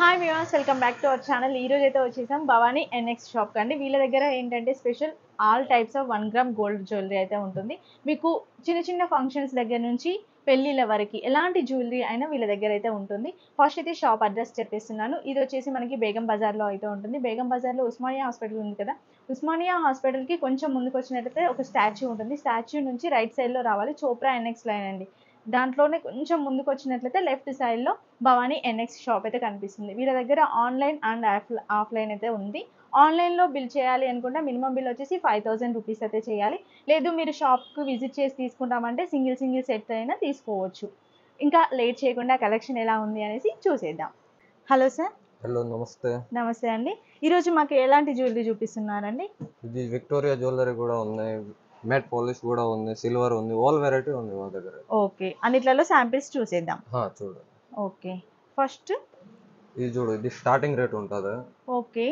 Hi viewers, welcome back to our channel. ఈ రోజు అయితే వచ్చేసాం భవానీ ఎన్ఎక్స్ షాప్ కండి. వీళ్ళ దగ్గర ఏంటంటే special all types of 1 gram gold jewellery అయితే ఉంటుంది. మీకు చిన్న చిన్న ఫంక్షన్స్ దగ్గర నుంచి పెళ్ళిళ్ళ వరకు ఎలాంటి జ్యువెలరీ అయినా వీళ్ళ దగ్గర అయితే ఉంటుంది. ఫస్ట్ అయితే షాప్ అడ్రస్ చెప్పేస్తున్నాను. ఇది వచ్చేసి మనకి బేగం బజార్లో అయితే ఉంటుంది. బేగం బజార్లో ఉస్మానియా హాస్పిటల్ ఉంది కదా, ఉస్మానియా హాస్పిటల్కి కొంచెం ముందుకు వచ్చినట్టయితే ఒక స్టాచ్యూ ఉంటుంది. స్టాచ్యూ నుంచి రైట్ సైడ్లో రావాలి, చోప్రా ఎన్ఎక్స్ లైన్ అండి. దాంట్లోనే కొంచెం ముందుకు వచ్చినట్లయితే లెఫ్ట్ సైడ్లో భవానీ ఎన్ఎక్స్ షాప్ అయితే కనిపిస్తుంది. వీళ్ళ దగ్గర ఆన్లైన్ అండ్ ఆఫ్లైన్ అయితే ఉంది. ఆన్లైన్లో బిల్ చేయాలి అనుకుంటే మినిమం బిల్ వచ్చేసి 5000 రూపీస్ అయితే చేయాలి. లేదు మీరు షాప్కి విజిట్ చేసి తీసుకుంటామంటే సింగిల్ సెట్ అయినా తీసుకోవచ్చు. ఇంకా లేట్ చేయకుండా కలెక్షన్ ఎలా ఉంది అనేసి చూసేద్దాం. Hello sir. హలో, నమస్తే. నమస్తే అండి. ఈరోజు మాకు ఎలాంటి జ్యువెలరీ చూపిస్తున్నారండి? ఇది విక్టోరియా జ్యువెలరీ కూడా ఉన్నాయి, మ్యాట్ పాలిష్ కూడా ఉంది, సిల్వర్ ఉంది, ఆల్ వెరైటీ ఉంది మా దగ్గర. ఓకే, అన్నిట్లలో శాంపిల్స్ చూసేద్దాం. చూడండి. ఓకే, ఫస్ట్ ఇది చూడు, ఇది స్టార్టింగ్ రేట్ ఉంటుంది. ఓకే,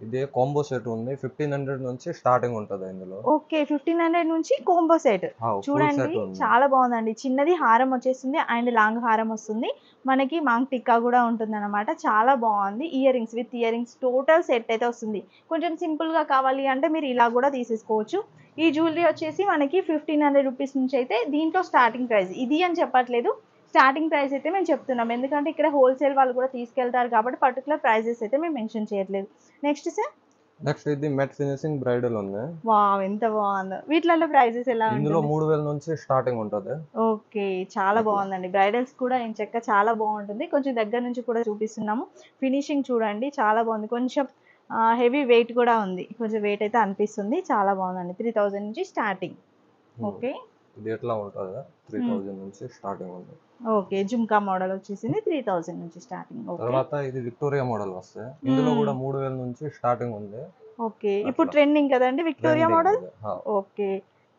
ఇది కాంబో సెట్ ఉంది, 1500 నుంచి స్టార్టింగ్ ఉంటుంది ఇందులో. ఓకే, 1500 నుంచి కోంబో సెట్. చూడండి చాలా బాగుందండి. చిన్నది హారం వచ్చేస్తుంది అండ్ లాంగ్ హారం వస్తుంది. మనకి మాంగ్ టిక్కా కూడా ఉంటుంది అనమాట. చాలా బాగుంది. Ear rings with ear rings total set అయితే వస్తుంది. కొంచెం సింపుల్గా కావాలి అంటే మీరు ఇలా కూడా తీసేసుకోవచ్చు. ఈ జ్యువెలరీ వచ్చేసి మనకి 1500 రూపీస్ నుంచి అయితే దీంట్లో స్టార్టింగ్ ప్రైస్ ఇది అని చెప్పట్లేదు, స్టార్టింగ్ ప్రైస్ అయితే మేము చెప్తున్నాం. ఎందుకంటే ఇక్కడ హోల్సేల్ వాళ్ళు కూడా తీసుకెళ్తారు కాబట్టి పర్టికులర్ ప్రైజెస్ అయితే మేము మెన్షన్ చేయట్లేదు. Next sir. నెక్స్ట్ ఇది మ్యాట్ ఫినిషింగ్ బ్రైడల్ ఉంది. వావ్, ఎంత బాగుందో. వీటిలో ప్రైజెస్ ఎలా ఉంటాయి? ఇందులో 3000 నుంచి స్టార్టింగ్ ఉంటుంది. ఓకే, చాలా బాగుందండి. బ్రైడల్స్ కూడా ఏం చెక్క చాలా బాగుంటుంది. కొంచెం దగ్గర నుంచి కూడా చూపిస్తున్నాము. ఫినిషింగ్ చూడండి చాలా బాగుంది. కొంచెం హెవీ వెయిట్ కూడా ఉంది, కొంచెం వెయిట్ అయితే అనిపిస్తుంది. చాలా బాగుందండి. 3000 నుంచి స్టార్టింగ్. ఓకే, ఇది ఎట్లా ఉంటుంది, 3000 నుంచి స్టార్టింగ్ ఉంది. ఓకే, జుమ్కా మోడల్ వచ్చేసింది 3000 నుంచి స్టార్టింగ్. తర్వాత ఇది విక్టోరియా మోడల్ వస్తాయి. ఇందులో కూడా 3000 నుంచి స్టార్టింగ్ ఉంది. ఓకే, ఇప్పుడు ట్రెండింగ్ కదండి విక్టోరియా మోడల్. ఓకే,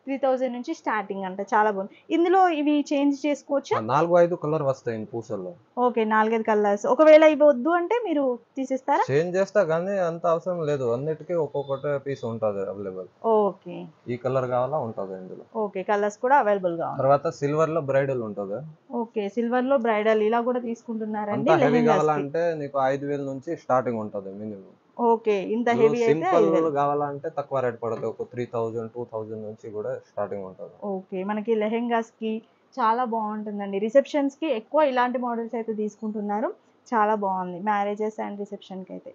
3000 నుంచి స్టార్టింగ్ అంట. చాలా బాగుంది. ఇందులో ఇవి చేంజ్ చేసుకోవచ్చా? 4-5 కలర్ వస్తాయి పూసల్లో. Okay, 4-5 colours. ఒకవేళ ఇవి వద్దు అంటే మీరు తీసేస్తారా? చేంజ్ చేస్తా కానీ అంత అవసరం లేదు, అన్నిటికీ ఒక్కొక్కటి పీస్ ఉంటుంది అవైలబుల్. ఓకే, ఈ కలర్ కావాలా ఉంటుంది ఇందులో. ఓకే, కలర్స్ కూడా అవైలబుల్ గా ఉన్నాయి. తర్వాత సిల్వర్ లో బ్రైడల్ ఉంటుంది. ఓకే, సిల్వర్ లో బ్రైడల్ ఇలా కూడా తీసుకుంటున్నారండి. అంత హెవీ కావాలంటే నీకు 5000 నుంచి స్టార్టింగ్ ఉంటుంది మినిమం. ఓకే, ఇంత హెవీ అయితే సింపుల్ కావాలంటే తక్కువ రేట్ పడుతుంది, ఒక 3000-2000 నుంచి కూడా స్టార్టింగ్ ఉంటుంది. ఓకే, మనకి లెహెంగాస్ కి చాలా బాగుంటుందండి. రిసెప్షన్స్ కి ఎక్కువ ఇలాంటి మోడల్స్ అయితే తీసుకుంటున్నారు. చాలా బాగుంది మ్యారేజెస్ అండ్ రిసెప్షన్ కి అయితే.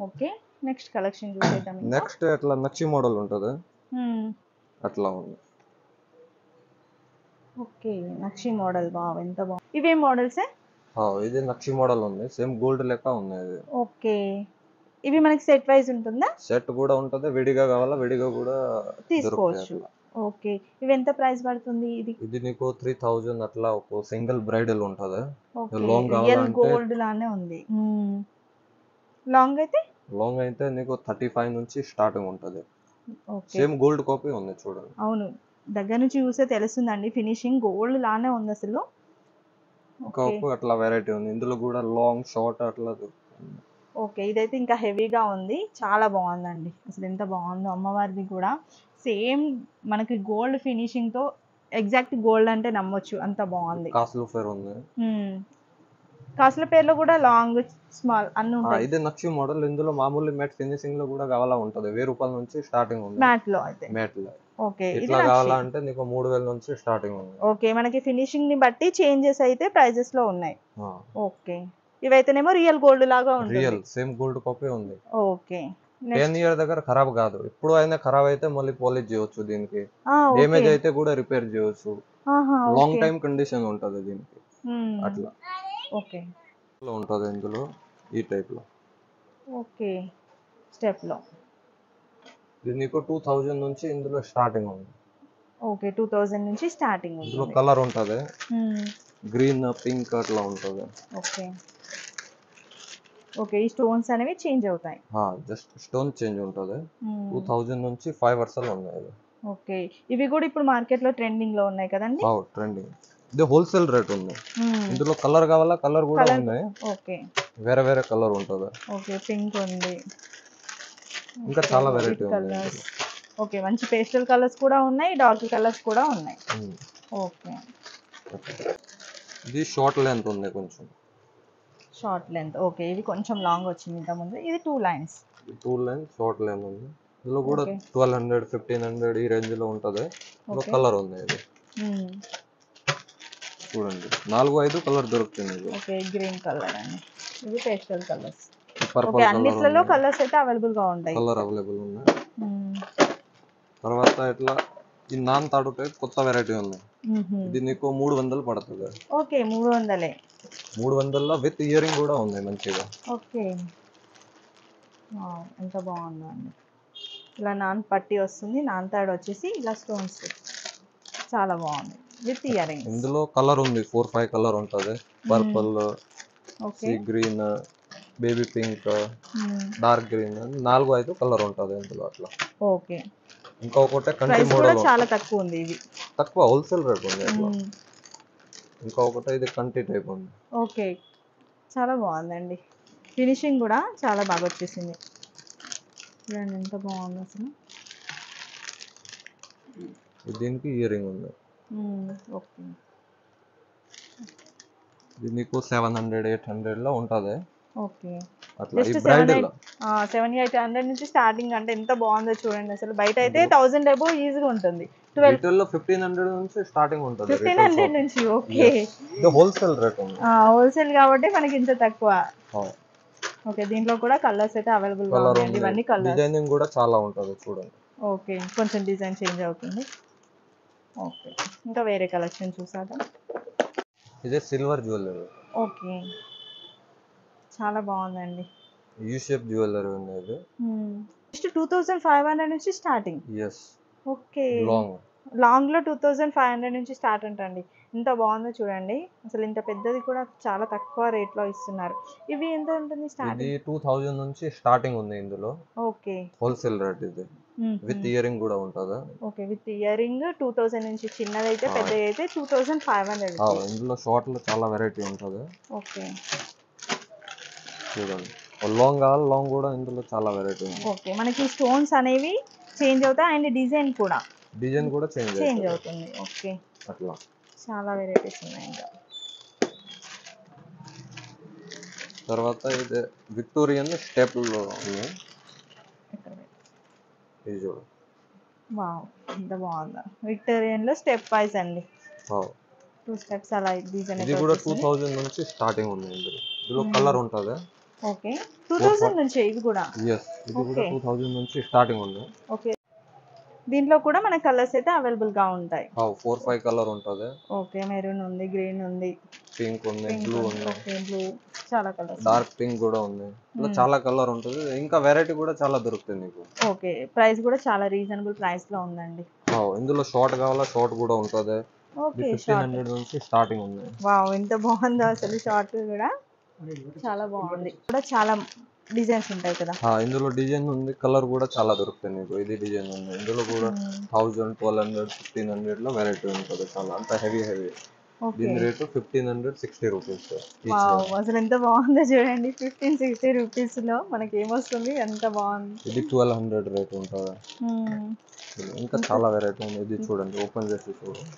ఓకే, నెక్స్ట్ కలెక్షన్ చూసేద్దాం. నెక్స్ట్ అట్లా నక్షి మోడల్ ఉంటుంది, అట్లా ఉంది. ఓకే, నక్షి మోడల్. బావ్, ఎంత బాగుంది. ఇవే మోడల్స్? ఇది నక్షి మోడల్ ఉంది, సేమ్ గోల్డ్ లెక్క ఉంది ఇది. ఓకే, ఇవి మనకి సెట్ వైజ్ ఉంటుందా? సెట్ కూడా ఉంటుంది, విడిగా కావాలా విడిగా కూడా తీసుకోవచ్చు. ఓకే, ఇవి ఎంత ప్రైస్ పడుతుంది? ఇది నీకు 3000 అట్లా ఒక సింగిల్ బ్రైడల్ ఉంటుంది. రియల్ గోల్డ్ లానే ఉంది. లాంగ్ అయితే నీకు 35 నుంచి స్టార్టింగ్ ఉంటుంది. సేమ్ గోల్డ్ కాపీ ఉంది చూడండి. అవును, దగ్గర నుంచి చూస్తే తెలుస్తుందండి. ఫినిషింగ్ గోల్డ్ లానే ఉంది అసలు. అట్లా వెరైటీ ఉంది ఇందులో కూడా, లాంగ్ షార్ట్ అట్లా. ఓకే, ఇదైతే ఇంకా హెవీగా ఉంది. చాలా బాగుందండి. అసలు ఎంత బాగుందో. అమ్మవారిది కూడా సేమ్ మనకి గోల్డ్ ఫినిషింగ్ తో, ఎగ్జాక్ట్ గోల్డ్ అంటే నమ్మొచ్చు, అంత బాగుంది. కాస్ట్లీ ఫేర్ ఉంది. కాస్ట్ల పేర్లో కూడా లాంగ్ స్మాల్ అన్ని ఉంటాయి. ఇది నక్షి మోడల్. ఇందులో మామూలు మ్యాట్ ఫినిషింగ్ లో కూడా కావాలా ఉంటుంది. 1000 రూపాయల నుంచి స్టార్టింగ్ ఉంది మ్యాట్ లో అయితే. ఓకే, ఇట్లా కావాలంటే నీకు 3000 నుంచి స్టార్టింగ్ ఉంది. ఓకే, మనకి ఫినిషింగ్ ని బట్టి చేంజెస్ అయితే ప్రైజెస్ లో ఉన్నాయి. ఓకే, ఇవైతేనేమో రియల్ గోల్డ్ లాగా ఉంటుంది. రియల్ సేమ్ గోల్డ్ కాపీ ఉంది. ఓకే, 10 ఇయర్ దగ్గర ఖరాబ్ కాదు. ఇప్పుడు అయినా ఖరాబ్ అయితే మళ్ళీ పాలిష్ చేయొచ్చు, దీనికి డ్యామేజ్ అయితే కూడా రిపేర్ చేయొచ్చు. లాంగ్ టైం కండిషన్ ఉంటది దీనికి. అట్లా ఓకే ఉంటది ఇందులో, ఈ టైప్ లో. ఓకే, స్టెప్ లో ఇది నీకు 2000 నుంచి ఇందులో స్టార్టింగ్ ఉంది. ఓకే, 2000 నుంచి స్టార్టింగ్ ఉంది. ఇందులో కలర్ ఉంటది, గ్రీన్, పింక్ అట్లా ఉంటది. ఓకే, ఓకే, ఈ స్టోన్స్ అనేవి చేంజ్ అవుతాయి. జస్ట్ స్టోన్ చేంజ్ ఉంటది. 2000 నుంచి 5 వర్షాలు ఉన్నాయి. ఓకే, ఇవి కూడా ఇప్పుడు మార్కెట్ లో ట్రెండింగ్ లో ఉన్నాయి కదండి. ట్రెండింగ్. ఇది హోల్సేల్ రేట్ ఉంది. ఇందులో కలర్ కావాలా కలర్ కూడా ఉన్నాయి. ఓకే, వేరే వేరే కలర్ ఉంటది. ఓకే, పింక్ ఉంది, ఇంకా చాలా వెరైటీ ఉంది. ఓకే, మంచి పేస్టల్ కలర్స్ కూడా ఉన్నాయి, డార్క్ కలర్స్ కూడా ఉన్నాయి. ఓకే, ఇది షార్ట్ లెంత్ ఉంది కొంచెం. Short length. ఓకే, ఇవి కొంచెం లాంగ్ వచ్చింది ఇంత ముందు. ఇది 2 లైన్స్. 2 లైన్ షార్ట్ లైన్ ఉంది. ఇందులో కూడా ఓకే. 1200 1500 ఈ రేంజ్ లో ఉంటది. ఇందులో ఓకే. కలర్ ఉంది ఇది చూడండి 4-5 కలర్ దొరుకుతుంది ఇది. ఓకే, గ్రీన్ కలర్ అండి. ఇది pastel colours. Purple okay, colour అన్నిట్లలో కలర్స్ అయితే అవైలబుల్ గా ఉంటాయి. కలర్ అవైలబుల్ ఉన్నాయి. తర్వాత ఇట్లా ఈ నాన్ తాడు టైప్ కొత్త వెరైటీ ఉంది. ఇది నీకు 300 పడుతుంది. ఓకే, 300. 300లో విత్ ఇయరింగ్ కూడా ఉంది మంచిగా. ఓకే, ఎంత బాగుందో అండి. ఇలా నాన్ పట్టి వస్తుంది, నాన్ తాడు వచ్చేసి ఇలా స్టోన్స్ చాలా బాగుంది విత్ ఇయరింగ్. ఇందులో కలర్ ఉంది 4-5 కలర్ ఉంటుంది. Purple, sea green, baby pink, dark green 4-5 colour ఉంటుంది ఇందులో అట్లా. ఓకే, ఇంకొకటి కంటి ప్రైస్ కూడా మోడల్ చాలా తక్కువ ఉంది. ఇది తక్కువ హోల్సేల్ రేట్ ఉంది అట్లా. ఇంకొకటి ఇది కంటి టైప్ ఉంది. ఓకే, చాలా బాగుందండి. ఫినిషింగ్ కూడా చాలా బాగా వచ్చేసింది. చూడండి ఎంత బాగుంది అసలు. దీనికి ఇయరింగ్ ఉంది. ఓకే, ఇది మీకు 700-800 లో ఉంటుంది. ఓకే, అట్లా ఈ బ్రైడల్ 700-800 నుంచి స్టార్టింగ్. అంటే ఎంత బాగుందో చూడండి అసలు. బయట అయితే 1000 అబో ఈజీగా ఉంటుంది. రిటైల్ లో 1500 నుంచి స్టార్టింగ్ ఉంటుంది. 1500 నుంచి. ఓకే, ఇది హోల్సేల్ రేట్ ఉంది. హోల్సేల్ కాబట్టి మనకి ఇంత తక్కువ. ఓకే, దీంట్లో కూడా కలర్స్ అయితే అవైలబుల్ గా ఉన్నాయి. ఇవన్నీ కలర్స్. డిజైనింగ్ కూడా చాలా ఉంటుంది చూడండి. ఓకే, కొంచెం డిజైన్ చేంజ్ అవుతుంది. ఓకే, ఇంకా వేరే కలెక్షన్ చూసారా? ఇదే సిల్వర్ జ్యువెలరీ. ఓకే, చాలా బాగుందండి. యూ షేప్ జ్యువెలరీ ఉంది ఇది. జస్ట్ 2500 నుంచి స్టార్టింగ్. yes ఓకే, లాంగ్ లో 2500 నుంచి స్టార్ట్ అంటండి. ఎంత బాగుందో చూడండి అసలు. ఇంత పెద్దది కూడా చాలా తక్కువ రేట్ లో ఇస్తున్నారు. ఇవి ఎంత ఉంటుంది స్టార్టింగ్? ఇది 2000 నుంచి స్టార్టింగ్ ఉంది ఇందులో. ఓకే, హోల్సేల్ రేట్ ఇది. విత్ ఇయరింగ్ కూడా ఉంటుందా? ఓకే, విత్ ఇయరింగ్ 2000 నుంచి. చిన్నదైతే పెద్దది అయితే 2500. ఇందులో షార్ట్ లో చాలా వెరైటీ ఉంటుంది. ఓకే, చూడండి లాంగ్ కావాలి, లాంగ్ కూడా ఇందులో చాలా వెరైటీ ఉంది. ఓకే, మనకి స్టోన్స్ అనేవి చేంజ్ అవుతాయి అండ్ డిజైన్ కూడా చేంజ్ అవుతుంది. ఓకే, అట్లా చాలా వెరైటీస్ ఉన్నాయి. ఇంకా తర్వాత ఇది విక్టోరియన్ స్టెప్ లో ఉంది. ఇది చూడు, వావ్ ఎంత బాగుందా. విక్టోరియన్ లో స్టెప్ వైస్ అండి. 2 స్టెప్స్ అలా డిజైన్. ఇది కూడా 2000 నుంచి స్టార్టింగ్ ఉంది. ఇందులో కలర్ ఉంటుంది. ఓకే, 2000 నుంచి ఇది కూడా. yes ఇది కూడా 2000 నుంచి స్టార్టింగ్ ఉంది. ఓకే, దీంట్లో కూడా మన కలర్స్ అయితే అవైలబుల్ గా ఉంటాయి. 4-5 కలర్ ఉంటుంది. ఓకే, మెరూన్ ఉంది, గ్రీన్ ఉంది, పింక్ ఉంది, బ్లూ ఉంది. ఓకే, బ్లూ, చాలా కలర్స్. డార్క్ పింక్ కూడా ఉంది. చాలా కలర్ ఉంటుంది. ఇంకా వెరైటీ కూడా చాలా దొరుకుతుంది మీకు. ఓకే, ప్రైస్ కూడా చాలా రీజనబుల్ ప్రైస్ లో ఉందండి. ఇందులో షార్ట్ కావాలా, షార్ట్ కూడా ఉంటుంది. ఓకే, 1500 నుంచి స్టార్టింగ్ ఉంది. వావ్ ఎంత బాగుందో అసలు. షార్ట్ కూడా చాలా బాగుంది. కూడా చాలా డిజైన్స్ ఉంటాయి కదా. ఇందులో డిజైన్ ఉంది, కలర్ కూడా చాలా దొరుకుతుంది మీకు. ఇది డిజైన్ ఉంది. ఇందులో కూడా 1000, 1200, 1500 లో వెరైటీ ఉంటుంది. చాలా అంత హెవీ. దీని రేటు 1560 రూపీస్. అసలు ఎంత బాగుందో చూడండి. 1560 రూపీస్ లో మనకి ఏమొస్తుంది. ఎంత బాగుంది. ఇది 1200 రేట్ ఉంటుంది. ఇంకా చాలా వెరైటీ ఉంది. ఇది చూడండి, ఓపెన్ చేసి చూడండి.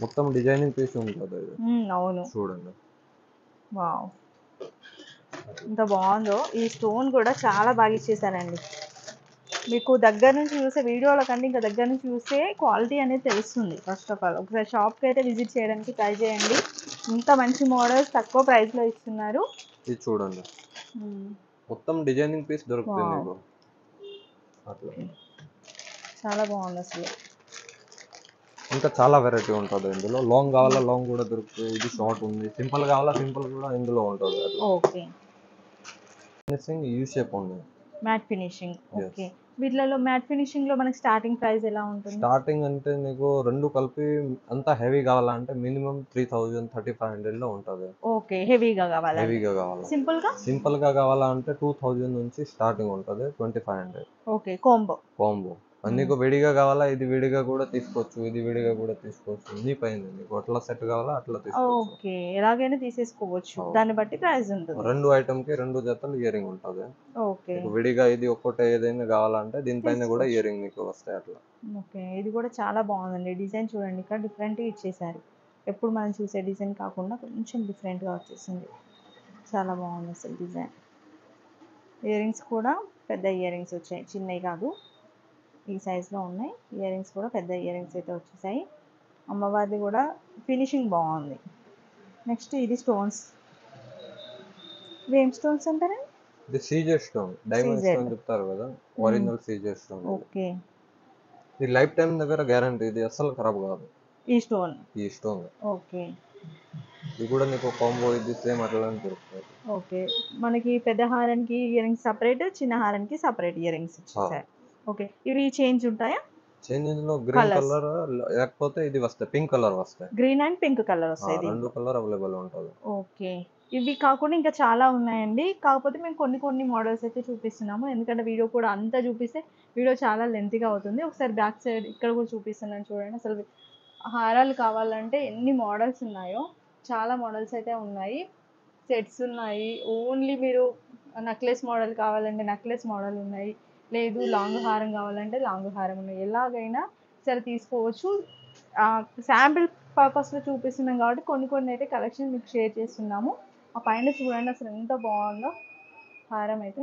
మొత్తం డిజైనింగ్ పీస్ ఉంటుంది. అవును, చూడండి. వావ్ ఎంత బాగుందో. ఈ స్టోన్ కూడా చాలా బాగా ఇచ్చేసానండి. మీకు దగ్గర నుంచి చూసే వీడియోల కంటే ఇంకా దగ్గర నుంచి చూస్తే క్వాలిటీ అనేది తెలుస్తుంది. ఫస్ట్ ఆఫ్ ఆల్ ఒకసారి షాప్కి అయితే విజిట్ చేయడానికి ట్రై చేయండి. ఇంత మంచి మోడల్స్ తక్కువ ప్రైస్లో ఇస్తున్నారు. ఇది చూడండి, మొత్తం డిజైనింగ్ పీస్ దొరుకుతుంది మీకు. అట్లా చాలా బాగుంది అసలు. ఇంకా చాలా వెరైటీ ఉంటుంది ఇందులో. లాంగ్ కావాలా, లాంగ్ కూడా దొరుకుతుంది. ఇది షార్ట్ ఉంది. సింపుల్ కావాలా, సింపుల్ కూడా ఇందులో ఉంటుంది. ఓకే, ఫినిషింగ్ యూ షేప్ ఉంది. Matte finishing. ఓకే, వీటిలో మ్యాట్ ఫినిషింగ్ లో మనకి స్టార్టింగ్ ప్రైస్ ఎలా ఉంటుంది? స్టార్టింగ్ అంటే నీకు రెండు కలిపి అంతా హెవీ కావాలంటే మినిమం 3000-3500 లో ఉంటుంది. ఓకే, హెవీగా కావాలా? సింపుల్ గా కావాలంటే 2000 నుంచి స్టార్టింగ్ ఉంటుంది. 2500. Okay, combo. నీకు విడిగా కావాలా, ఇది విడిగా కూడా తీసుకోవచ్చు, ఇది విడిగా కూడా తీసుకోవచ్చు. నీ పైన నీకు అట్లా సెట్ కావాలా అట్లా తీసుకోవచ్చు. ఓకే, ఎలాగైనా తీసేసుకోవచ్చు. దాన్ని బట్టి ప్రైస్ ఉంటుంది. రెండు ఐటమ్ కి 2 జతలు ఇయరింగ్ ఉంటుంది. ఓకే, విడిగా ఇది ఒక్కటే ఏదైనా కావాలంటే దీనిపైన కూడా ఇయరింగ్ మీకు వస్తాయి అట్లా. ఓకే, ఇది కూడా చాలా బాగుందండి. డిజైన్ చూడండి, ఇక్కడ డిఫరెంట్ గా ఇచ్చేసారు. ఎప్పుడు మనం చూసే డిజైన్ కాకుండా కొంచెం డిఫరెంట్ గా వచ్చేసింది. చాలా బాగుంది అసలు డిజైన్. ఇయర్ రింగ్స్ కూడా పెద్ద ఇయర్ రింగ్స్ వచ్చాయి, చిన్నవి కాదు, ఈ సైజులో ఉన్నాయి. ఇయర్ రింగ్స్ కూడా పెద్ద ఇయర్ రింగ్స్ అయితే వచ్చేసాయి. అమ్మవారిది కూడా ఫినిషింగ్ బాగుంది. నెక్స్ట్ ఇది స్టోన్స్. ఏం స్టోన్స్ అంటారా? ఇది సీజర్ స్టోన్, డైమండ్ స్టోన్ చెప్తారు కదా, ఒరిజినల్ సీజర్ స్టోన్. ఓకే. ఇది లైఫ్ టైం దగ్గర గ్యారంటీ, ఇది అస్సలు ఖరాబ్ కాదు ఈ స్టోన్. ఈ స్టోన్. ఓకే. ఇది కూడా నీకు కాంబో ఇది సేమ్ అట్లానే దొరుకుతుంది. ఓకే. మనకి పెద్ద హారానికి ఇయర్ రింగ్స్ సపరేట్, చిన్న హారానికి సపరేట్ ఇయర్ రింగ్స్ వచ్చేసాయి. ఓకే. ఇవి చేంజ్ ఉంటాయా? చేంజ్ ఇందులో గ్రీన్ కలర్ లేకపోతే ఇది వస్తాయి, పింక్ కలర్ వస్తాయి. గ్రీన్ అండ్ పింక్ కలర్ వస్తాయి. రెండు కలర్ అవైలబుల్ ఉంటుంది. ఓకే. ఇవి కాకుండా ఇంకా చాలా ఉన్నాయండి. కాకపోతే మేము కొన్ని మోడల్స్ అయితే చూపిస్తున్నాము, ఎందుకంటే వీడియో కూడా అంతా చూపిస్తే వీడియో చాలా లెంతీగా అవుతుంది. ఒకసారి బ్యాక్ సైడ్ ఇక్కడ కూడా చూపిస్తున్నాను చూడండి. అసలు హారాలు కావాలంటే ఎన్ని మోడల్స్ ఉన్నాయో, చాలా మోడల్స్ అయితే ఉన్నాయి. సెట్స్ ఉన్నాయి. ఓన్లీ మీరు నెక్లెస్ మోడల్ కావాలంటే నెక్లెస్ మోడల్ ఉన్నాయి, లేదు లాంగ్ హారం కావాలంటే లాంగ్ హారం ఉన్నాయి. ఎలాగైనా సరే తీసుకోవచ్చు. శాంపిల్ పర్పస్లో చూపిస్తున్నాం కాబట్టి కొన్ని అయితే కలెక్షన్ మీకు షేర్ చేస్తున్నాము. ఆ పైన చూడండి అసలు ఎంత బాగుందో హారం అయితే.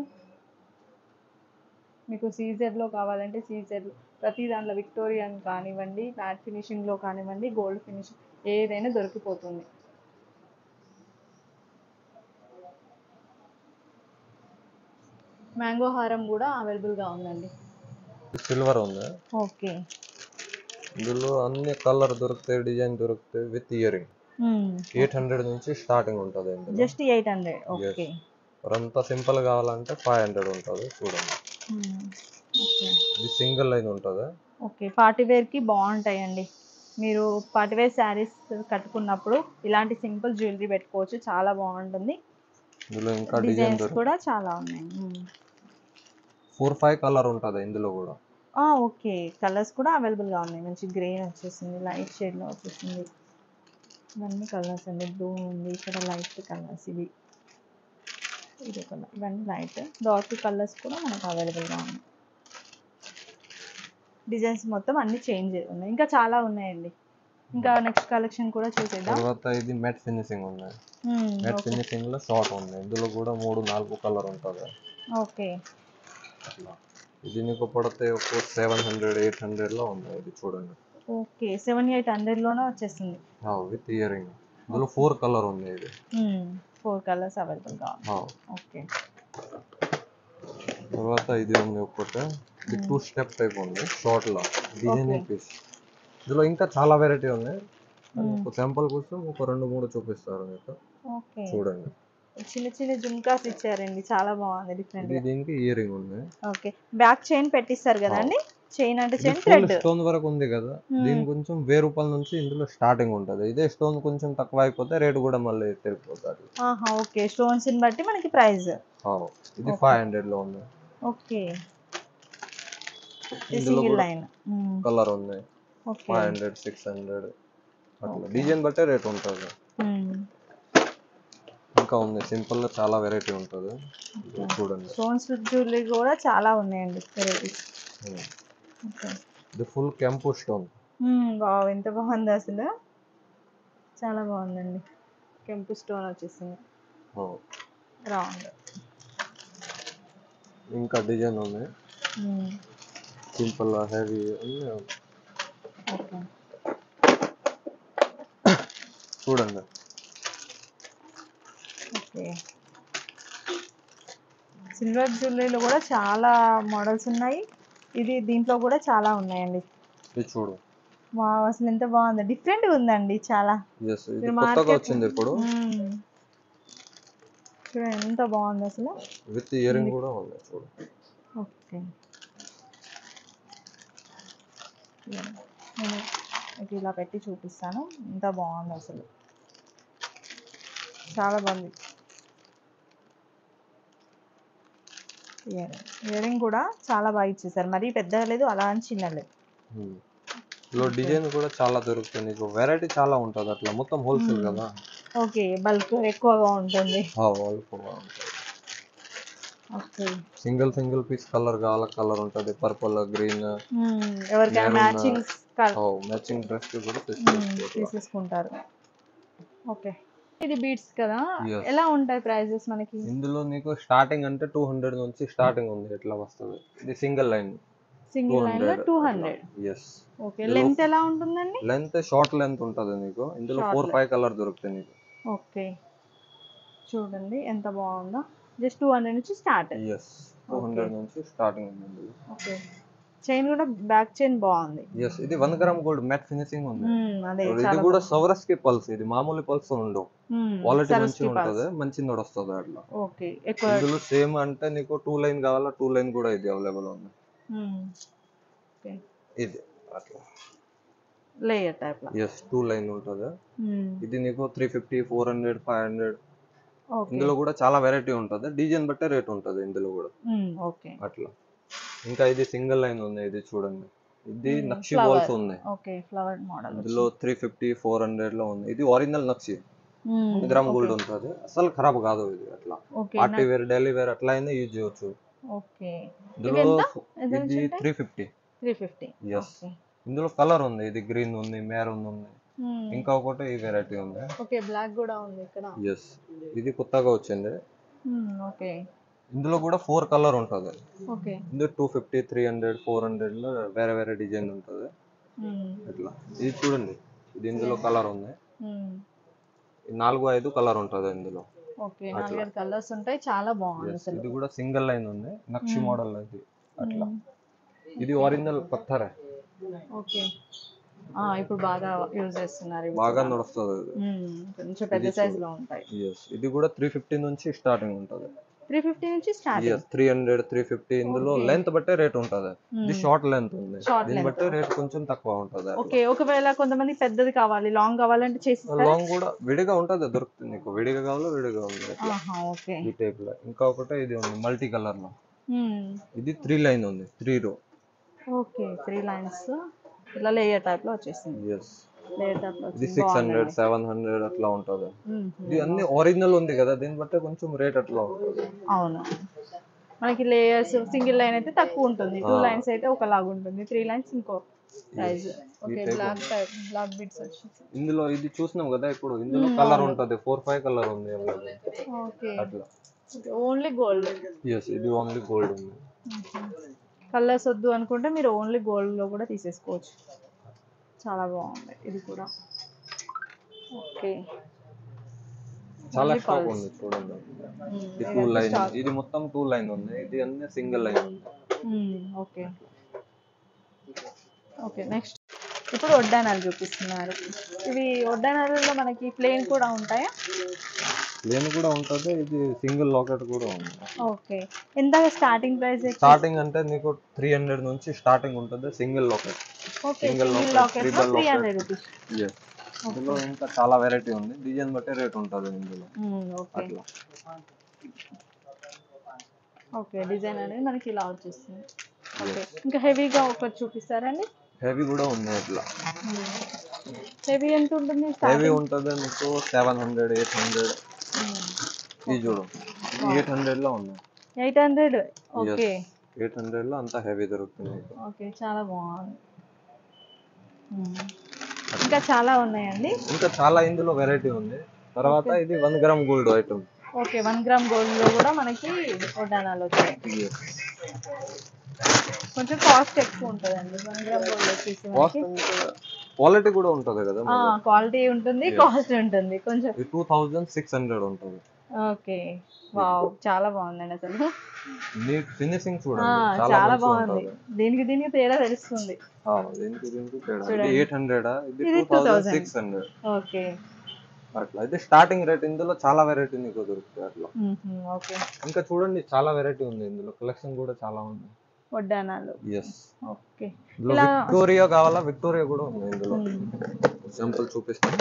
మీకు సీజర్లో కావాలంటే సీజర్, ప్రతి దాంట్లో విక్టోరియన్ కానివ్వండి, మ్యాట్ ఫినిషింగ్లో కానివ్వండి, గోల్డ్ ఫినిషింగ్ ఏదైనా దొరికిపోతుంది. మ్యాంగో హారం కూడా అవైలబుల్గా ఉందండి. సిల్వర్ ఉంది. ఓకే. ఇందులో అన్ని కలర్ దొరుకుతాయి, డిజైన్ దొరుకుతాయి విత్ ఇయర్ రింగ్. 800 నుంచి స్టార్టింగ్ ఉంటుంది. జస్ట్ 800. ఓకే. అంతా సింపుల్ కావాలంటే 500 ఉంటుంది. చూడండి, ఇది సింగిల్ లైన్ ఉంటుంది. ఓకే. పార్టీ వేర్కి బాగుంటాయండి. మీరు పార్టీ వేర్ శారీస్ కట్టుకున్నప్పుడు ఇలాంటి సింపుల్ జ్యువెలరీ పెట్టుకోవచ్చు, చాలా బాగుంటుంది. ఇందులో ఇంకా డిజైన్స్ కూడా చాలా ఉన్నాయి. 4-5 కలర్ ఉంటుంది ఇందులో కూడా. ఓకే. కలర్స్ కూడా అవైలబుల్గా ఉన్నాయి. మంచి గ్రీన్ వచ్చేసింది, లైట్ షేడ్లో వచ్చేసింది. ఇవన్నీ కలర్స్ అండి. బ్లూ ఉంది, ఇక్కడ లైట్ కలర్స్, ఇది కలర్, ఇవన్నీ లైట్. డార్క్ కలర్స్ కూడా మనకు అవైలబుల్గా ఉన్నాయి. డిజైన్స్ మొత్తం అన్ని చేంజ్ ఉన్నాయి, ఇంకా చాలా ఉన్నాయండి. ఇంకా నెక్స్ట్ కలెక్షన్ కూడా చూసేద్దాం. తర్వాత ఇది మ్యాట్ ఫినిషింగ్ ఉన్నాయి. మ్యాట్ ఫినిషింగ్ లో షార్ట్ ఉంది. ఇందులో కూడా 3-4 కలర్ ఉంటుంది. ఓకే. ఇది నీకు పడితే ఒక 700-800 లో ఉంది. ఇది చూడండి. ఓకే. 700-800 లోనే వచ్చేస్తుంది విత్ ఇయర్ రింగ్. ఇందులో 4 కలర్ ఉంది. ఇది 4 కలర్స్ అవైలబుల్ గా ఉంది. ఓకే. తర్వాత ఇది ఉంది ఒకటి, ఇది 2 స్టెప్ టైప్ ఉంది, షార్ట్ లో డిజైనింగ్ పీస్. ఇందులో ఇంకా చాలా వెరైటీ ఉన్నాయి. ఒక శాంపుల్ కోసం ఒక 2-3 చూపిస్తారు మీకు. ఓకే. చూడండి, చిన్న చిన్న జుమ్కాస్ ఇచ్చారండి, చాలా బాగుంది, డిఫరెంట్ గా. దీనికి ఇయర్ రింగ్ ఉంది. ఓకే. బ్యాక్ చైన్ పెట్టిస్తారు కదండి, చైన్ అంటే చైన్ థ్రెడ్ స్టోన్ వరకు ఉంది కదా. దీని కొంచెం 1000 రూపాయల నుంచి ఇందులో స్టార్టింగ్ ఉంటది. ఇదే స్టోన్ కొంచెం తక్కువ అయిపోతే రేట్ కూడా మళ్ళీ తిరిగిపోతుంది. ఓకే. స్టోన్స్ ని బట్టి మనకి ప్రైస్. ఇది 500 లో ఉంది. ఓకే. సింగిల్ లైన్ కలర్ ఉంది. 500-600 అట్లా డిజైన్ బట్టే రేట్ ఉంటుంది. ఇంకా ఉంది సింపుల్ లో చాలా వెరైటీ ఉంటుంది. చూడండి, స్టోన్స్ జ్యువెలరీ కూడా చాలా ఉన్నాయండి వెరైటీస్. ఇది ఫుల్ కెంపు స్టోన్. వావ్, ఎంత బాగుంది అసలు, చాలా బాగుందండి. కెంపు స్టోన్ వచ్చేసింది రౌండ్. ఇంకా డిజైన్ ఉంది, సింపుల్ హెవీ. చూడండి. ఓకే. సిల్వర్ జ్యువెలరీలో కూడా చాలా మోడల్స్ ఉన్నాయి. దీంట్లో కూడా చాలా ఉన్నాయండి. ఇది చూడు, వావ్, అసలు ఎంత బాగుంది, డిఫరెంట్ గా ఉందండి చాలా. ఇది కొత్తగా వచ్చింది ఇప్పుడు. చూడండి ఎంత బాగుంది అసలు, విత్ ఇయర్ రింగ్ కూడా ఉంది. చూడు. ఓకే. నేను ఇలా పెట్టి చూపిస్తాను, ఎంత బాగుంది అసలు, చాలా బాగుంది. ఇయర్ రింగ్ కూడా చాలా బాగా ఇచ్చేసారు, మరీ పెద్దగా లేదు, అలా అని చిన్న లేదు. డిజైన్ కూడా చాలా దొరుకుతుంది. నీకు వెరైటీ చాలా ఉంటుంది. అట్లా మొత్తం హోల్సేల్ కదా. ఓకే. బల్క్ ఎక్కువగా ఉంటుంది. ఓకే. సింగిల్ పీస్ కలర్ కావాల, కలర్ ఉంటుంది, పర్పుల్, గ్రీన్. ఎవరికైనా మ్యాచింగ్ డ్రెస్ కూడా తీసేసుకుంటారు. ఓకే. ఇది బీట్స్ కదా, Yes. ఎలా ఉంటాయి ప్రైజెస్ మనకి? ఇందులో నీకు స్టార్టింగ్ అంటే 200 నుంచి స్టార్టింగ్ ఉంది, ఎట్లా వస్తుంది. ఇది సింగిల్ లైన్ సింగిల్ లైన్ లో 200. ఎస్. ఓకే, లెంత్ ఎలా ఉంటుందండి? లెంత్ షార్ట్ లెంత్ ఉంటుంది నీకు. ఇందులో Short 4-5 కలర్ దొరుకుతాయి నీకు. ఓకే, చూడండి ఎంత బాగుందో. జస్ట్ 200 నుంచి స్టార్ట్. ఎస్, 200 నుంచి స్టార్టింగ్ ఉంది. ఓకే, చైన్ కూడా బ్యాక్ చైన్ బాగుంది. ఎస్, ఇది 1 గ్రామ్ గోల్డ్ మ్యాట్ ఫినిషింగ్ ఉంది. అదే ఇది కూడా సవరస్ కి పల్స్, ఇది మామూలు పల్స్ ఉండవు. క్వాలిటీ మంచిగా ఉంటది, మంచి నడుస్తుంది అట్లా. ఓకే, ఇందులో సేమ్ అంటే నీకు 2 లైన్ కావాలా, 2 లైన్ కూడా ఇది అవైలబుల్ ఉంది. ఇది అట్లా లేయర్ టైప్ లా. ఎస్, 2 లైన్ ఉంటది. ఇది నీకు 350, 400, 500. ఇందులో కూడా చాలా వెరైటీ ఉంటది, డిజైన్ బట్టే రేట్ ఉంటది ఇందులో కూడా. ఓకే, అట్లా. ఇంకా ఇది సింగిల్ లైన్ ఉంది, ఇది చూడండి. ఇది నక్షి బాల్స్ ఉంది. Okay, flower model. ఇందులో 350, 400 లో ఉంది. ఇది ఒరిజినల్ నక్షి, 1 గ్రామ్ గోల్డ్ ఉంటది, అసలు ఖరాబ్ కాదు ఇది. అట్లా పార్టీ వేర్, డైలీ వేర్ అట్లా అయినా యూజ్ చేయొచ్చు. ఓకే, ఇందులో ఇది 350. ఎస్. ఇందులో కలర్ ఉంది, ఇది గ్రీన్ ఉంది, మెరూన్ ఉంది, ఇంకా ఒకటి ఈ వెరైటీ ఉంది. ఓకే, బ్లాక్ కూడా ఉంది ఇక్కడ. ఎస్, ఇది కొత్తగా వచ్చింది. ఓకే, ఇందులో కూడా 4 కలర్ ఉంటది. ఓకే, ఇందులో 250, 300, 400 లో వేరే వేరే డిజైన్ ఉంటది. ఇట్లా ఇది చూడండి, ఇది ఇందులో కలర్ ఉంది. 4-5 కలర్ ఉంటది ఇందులో. ఓకే, 4 కలర్స్ ఉంటాయి, చాలా బాగుంది అసలు. ఇది కూడా సింగిల్ లైన్ ఉంది, నక్షి మోడల్ ఇది. అట్లా ఇది ఒరిజినల్ పత్తర్. ఓకే, ఇప్పుడు బాగా యూజ్ చేస్తున్నారు, బాగా నడుస్తుంది. కొంచెం పెద్ద సైజ్ లో ఉంటాయి. ఇది కూడా 350 నుంచి స్టార్టింగ్ ఉంటది. 350 నుంచి స్టార్టింగ్. 300, 350. ఇందులో లెంత్ బట్టే రేట్ ఉంటది. ఇది షార్ట్ లెంత్ ఉంది, దీని బట్టే రేట్ కొంచెం తక్కువ ఉంటది. ఓకే, ఒకవేళ కొంతమంది పెద్దది కావాలి, లాంగ్ కావాలంటే చేసిస్తారా? లాంగ్ కూడా విడిగా ఉంటది, దొరుకుతుంది నీకు. విడిగా కావాలో విడిగా ఉంది. ఓకే, ఈ టైప్ లో. ఇంకా ఒకటి ఇది ఉంది మల్టీ కలర్ లో. ఇది 3 లైన్ ఉంది, 3 రో. ఓకే, 3 లైన్స్ ఇలా లేయర్ టైప్ లో వచ్చేసింది. ఎస్, ఇది 600, 700 అట్లా ఉంటది. ఇది అన్ని ఒరిజినల్ ఉంది కదా, దీని బట్టే కొంచెం రేట్ అట్లా ఉంటుంది. అవును, మనకి లేయర్స్ సింగిల్ లైన్ అయితే తక్కువ ఉంటుంది, 2 లైన్స్ అయితే ఒకలాగా ఉంటుంది, 3 లైన్స్ ఇంకో price. Okay, black type, black beads వచ్చేసి. ఇందులో ఇది చూస్తున్నాం కదా ఇప్పుడు, ఇందులో కలర్ ఉంటది, 4-5 కలర్ ఉంది. ఓకే, అట్లా ఓన్లీ గోల్డ్. ఎస్, ఇది ఓన్లీ గోల్డ్ ఉంది. కలర్స్ వద్దు అనుకుంటే మీరు ఓన్లీ గోల్డ్ లో కూడా తీసేసుకోవచ్చు, చాలా బాగుంది ఇది కూడా. ఓకే, చాలా స్టాక్ ఉంది చూడండి. ఇది 2 లైన్, ఇది మొత్తం 2 లైన్ ఉంది, ఇది అన్ని సింగిల్ లైన్ ఉంది. ఓకే, ఓకే, నెక్స్ట్ ఇప్పుడు వడ్డానాలు చూపిస్తున్నారు. ఇవి వడ్డానాలలో మనకి ప్లేన్ కూడా ఉంటాయా? ప్లేన్ కూడా ఉంటది, ఇది సింగిల్ లాకెట్ కూడా ఉంది. ఓకే, ఎంత స్టార్టింగ్ ప్రైస్? స్టార్టింగ్ అంటే నీకు 300 నుంచి స్టార్టింగ్ ఉంటుంది, single locket. Okay, single locket 300 rupees. yes. ఇందులో ఇంకా చాలా వెరైటీ ఉంది, డిజైన్ బట్టే రేట్ ఉంటుంది ఇందులో. ఓకే, ఓకే, డిజైన్ అనేది మనకి ఇలా వచ్చేస్తుంది. ఓకే, ఇంకా హెవీగా ఒకటి చూపిస్తారండి? హెవీ కూడా ఉంది ఇట్లా. హెవీ ఎంత ఉంటుంది? హెవీ ఉంటుంది మీకు 700, 800. ఇది చూడు, 800 లో ఉంది. 800. ఓకే, 800 లో అంత హెవీ దొరుకుతుంది. ఓకే, చాలా బాగుంది. ఇంకా చాలా ఉన్నాయండి, ఇంకా చాలా ఇందులో వెరైటీ ఉంది. తర్వాత ఇది 1 gram gold item. Okay, 1 gram gold లో కూడా మనకి వడ్డానాలు వచ్చాయి. కొంచెం కాస్ట్ ఎక్కువ ఉంటుందండి 1 గ్రామ్ గోల్డ్ వచ్చేసి. క్వాలిటీ కూడా ఉంటుంది కదా, క్వాలిటీ ఉంటుంది, కాస్ట్ ఉంటుంది కొంచెం. 2600 ఉంటుంది. ఓకే, వావ్, చాలా బాగుందండి అసలు. ఫినిషింగ్ చూడండి, చాలా బాగుంది. దీనికి తేడా తెలుస్తుంది. దీనికి తేడా. ఇది 800, ఇది 2600. ఓకే, అట్లా. ఇది స్టార్టింగ్ రేట్. ఇందులో చాలా వెరైటీ నీకు దొరుకుతాయి అట్లా. ఓకే, ఇంకా చూడండి చాలా వెరైటీ ఉంది ఇందులో, కలెక్షన్ కూడా చాలా ఉంది. వడ్డానాలు. ఎస్. ఓకే, విక్టోరియా కావాలా, విక్టోరియా కూడా ఉంది ఇందులో. సింపుల్ చూపిస్తాను.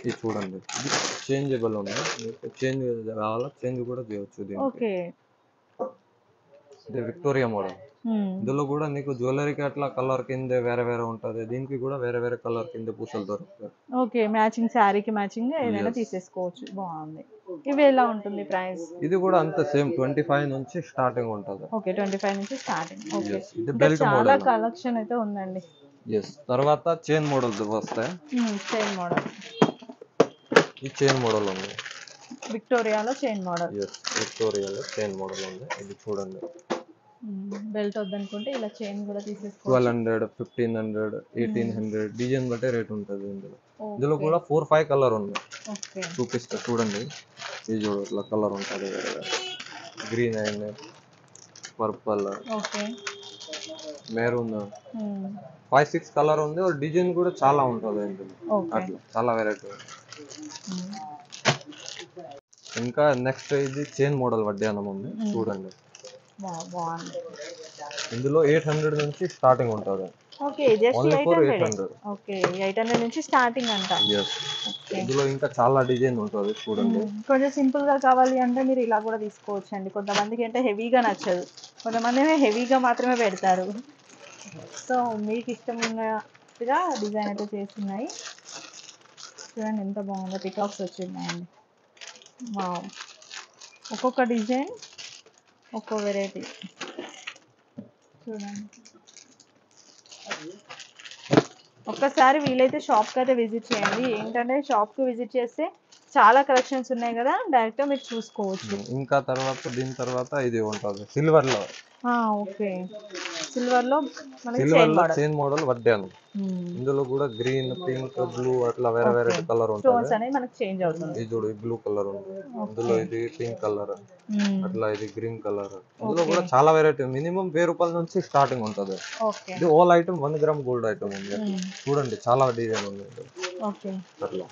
ఇది చూడండి, ఇది చేంజబుల్ ఉంది, చేంజ్ కావాలా చేంజ్ కూడా చేయొచ్చు దీనికి. ఓకే, ఇది విక్టోరియా మోడల్. ఇందులో కూడా నీకు జ్యువెలరీకి అట్లా కలర్ కింద వేరే వేరే ఉంటది, దీనికి కూడా వేరే వేరే కలర్ కింద పూసలు దొరుకుతాయి. ఓకే, మ్యాచింగ్ శారీకి మ్యాచింగ్ ఏదైనా తీసేసుకోవచ్చు. బాగుంది. ఇవి ఎలా ఉంటుంది ప్రైస్? ఇది కూడా అంత సేమ్ 25 నుంచి స్టార్టింగ్ ఉంటది. ఓకే, 25 నుంచి స్టార్టింగ్. ఓకే, ఇది బెల్ట్ చాలా మోడల్. కలెక్షన్ అయితే ఉందండి. ఎస్. తర్వాత చైన్ మోడల్స్ వస్తాయి. Chain model. ఈ చైన్ మోడల్ ఉంది. విక్టోరియాలో చైన్ మోడల్. ఎస్, విక్టోరియాలో చైన్ మోడల్ ఉంది. ఇది చూడండి. బెల్ట్ వద్దనుకుంటే ఇలా చైన్ కూడా తీసేసుకోవచ్చు. 1200, 1500, 1800 డిజైన్ బట్టే రేట్ ఉంటుంది ఇందులో. ఇందులో కూడా 4-5 కలర్ ఉంది. ఓకే. చూపిస్తా చూడండి. ఇది చూడు ఇట్లా కలర్ ఉంటుంది. Green and purple, okay. Maroon, 5-6 colour ఉంది. డిజైన్ కూడా చాలా ఉంటుంది ఇందులో. ఓకే. అట్లా చాలా వెరైటీ. ఇంకా నెక్స్ట్ ఇది చైన్ మోడల్ వడ్డానం ఉంది. చూడండి. బాగుంది. ఇందులో 800 నుంచి స్టార్టింగ్ ఉంటుంది. Okay. Just only for 800. 800. Okay. 800 నుంచి స్టార్టింగ్ అంట. ఎస్. ఇందులో ఇంకా చాలా డిజైన్ ఉంటుంది. చూడండి. కొంచెం సింపుల్ గా కావాలి అంటే మీరు ఇలా కూడా తీసుకోవచ్చు అండి. కొంతమందికి అంటే హెవీగా నచ్చదు, కొంతమంది హెవీగా మాత్రమే పెడతారు. సో మీకు ఇష్టమైనట్టుగా డిజైన్ అయితే చేస్తున్నాయి. చూడండి ఎంత బాగుందో. పికాక్స్ వచ్చిన్నాయండి. వావ్. ఒక్కొక్క డిజైన్ ఒక్కో వెరైటీ. చూడండి. ఒక్కసారి వీలైతే షాప్కి అయితే విజిట్ చేయండి. ఏంటంటే షాప్కి విజిట్ చేస్తే చాలా కలెక్షన్స్ ఉన్నాయి కదా, డైరెక్ట్గా మీరు చూసుకోవచ్చు. ఇంకా తర్వాత దీని తర్వాత ఇది ఉంటుంది సిల్వర్లో. ఓకే. సిల్వర్లో చైన్ మోడల్ వడ్డాను. ఇందులో కూడా గ్రీన్, పింక్, బ్లూ అట్లా వేరే వేరే కలర్ ఉంటుంది. స్టోన్స్ అనేది మనకి చేంజ్ అవుతుంది. ఇది చూడు బ్లూ కలర్ ఉంది. ఇందులో ఇది పింక్ కలర్, అట్లా ఇది గ్రీన్ కలర్. ఇందులో కూడా చాలా వెరైటీ. మినిమం 1000 రూపాయల నుంచి స్టార్టింగ్ ఉంటుంది. ఓకే. ఇది all item 1 gram gold item ఉంది. చూడండి చాలా డిజైన్ ఉంది. ఓకే. అట్లా